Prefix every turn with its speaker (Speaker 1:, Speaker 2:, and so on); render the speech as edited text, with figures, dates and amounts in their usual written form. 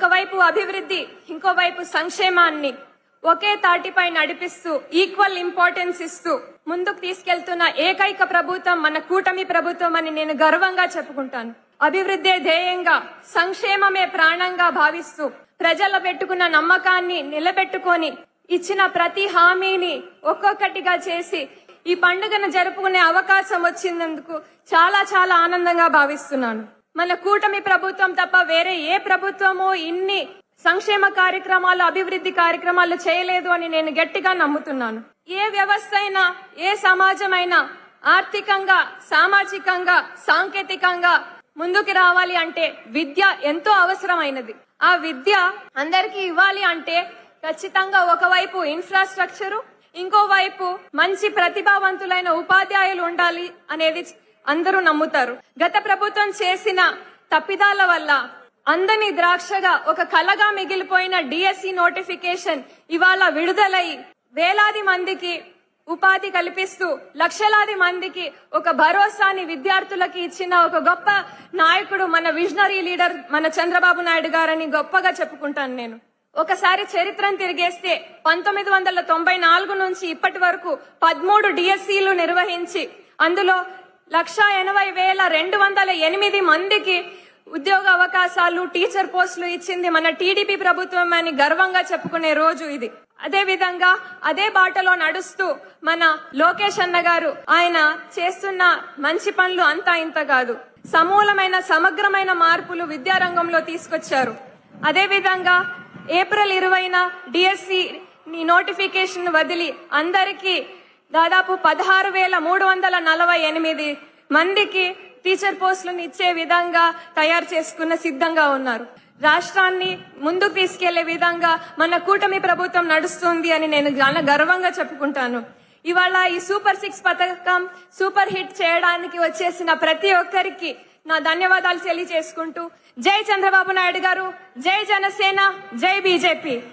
Speaker 1: ఒకవైపు అభివృద్ధి, ఇంకోవైపు సంక్షేమాన్ని ఒకే తాటిపై నడిపిస్తూ ఈక్వల్ ఇంపార్టెన్స్ ఇస్తూ ముందుకు తీసుకెళ్తున్న ఏకైక ప్రభుత్వం మన కూటమి ప్రభుత్వం అని నేను గర్వంగా చెప్పుకుంటాను. అభివృద్ధే ధ్యేయంగా, సంక్షేమమే ప్రాణంగా భావిస్తూ ప్రజల పెట్టుకున్న నమ్మకాన్ని నిలబెట్టుకొని ఇచ్చిన ప్రతి హామీని ఒక్కొక్కటిగా చేసి ఈ పండుగను జరుపుకునే అవకాశం వచ్చినందుకు చాలా చాలా ఆనందంగా భావిస్తున్నాను. మన కూటమి ప్రభుత్వం తప్ప వేరే ఏ ప్రభుత్వమో ఇన్ని సంక్షేమ కార్యక్రమాలు, అభివృద్ధి కార్యక్రమాలు చేయలేదు అని నేను గట్టిగా నమ్ముతున్నాను. ఏ వ్యవస్థ అయినా, ఏ సమాజమైనా ఆర్థికంగా, సామాజికంగా, సాంకేతికంగా ముందుకు రావాలి అంటే విద్య ఎంతో అవసరమైనది. ఆ విద్య అందరికీ ఇవ్వాలి అంటే ఖచ్చితంగా ఒకవైపు ఇన్ఫ్రాస్ట్రక్చరు, ఇంకోవైపు మంచి ప్రతిభావంతులైన ఉపాధ్యాయులు ఉండాలి అనేది అందరూ నమ్ముతారు. గత ప్రభుత్వం చేసిన తప్పిదాల వల్ల అందని ద్రాక్షగా ఒక కలగా మిగిలిపోయిన డిఎస్సి నోటిఫికేషన్ ఇవాళ విడుదలై వేలాది మందికి ఉపాధి కల్పిస్తూ లక్షలాది మందికి ఒక భరోసాని విద్యార్థులకి ఇచ్చిన ఒక గొప్ప నాయకుడు, మన విజనరీ లీడర్ మన చంద్రబాబు నాయుడు గారని గొప్పగా చెప్పుకుంటాను నేను. ఒకసారి చరిత్రను తిరిగేస్తే 1994 నుంచి ఇప్పటి వరకు 13 డిఎస్సీలు నిర్వహించి అందులో 1,80,208 మందికి ఉద్యోగ అవకాశాలు, టీచర్ పోస్టులు ఇచ్చింది మన టీడీపీ ప్రభుత్వం అని గర్వంగా చెప్పుకునే రోజు ఇది. అదే విధంగా అదే బాటలో నడుస్తూ మన లోకేష్ అన్న గారు ఆయన చేస్తున్న మంచి పనులు అంతా ఇంత కాదు, సమూలమైన సమగ్రమైన మార్పులు విద్యారంగంలో తీసుకొచ్చారు. అదే విధంగా ఏప్రిల్ 20న డిఎస్సి నోటిఫికేషన్ వదిలి అందరికీ దాదాపు 16,348 మందికి టీచర్ పోస్టులను ఇచ్చే విధంగా తయారు చేసుకున్న సిద్ధంగా ఉన్నారు. రాష్ట్రాన్ని ముందుకు తీసుకెళ్లే విధంగా మన కూటమి ప్రభుత్వం నడుస్తుంది అని నేను చాలా గర్వంగా చెప్పుకుంటాను. ఇవాళ ఈ సూపర్ 6 పథకం సూపర్ హిట్ చేయడానికి వచ్చేసిన ప్రతి ఒక్కరికి నా ధన్యవాదాలు తెలియజేసుకుంటూ జై చంద్రబాబు నాయుడు గారు, జై జనసేన, జై బీజేపీ.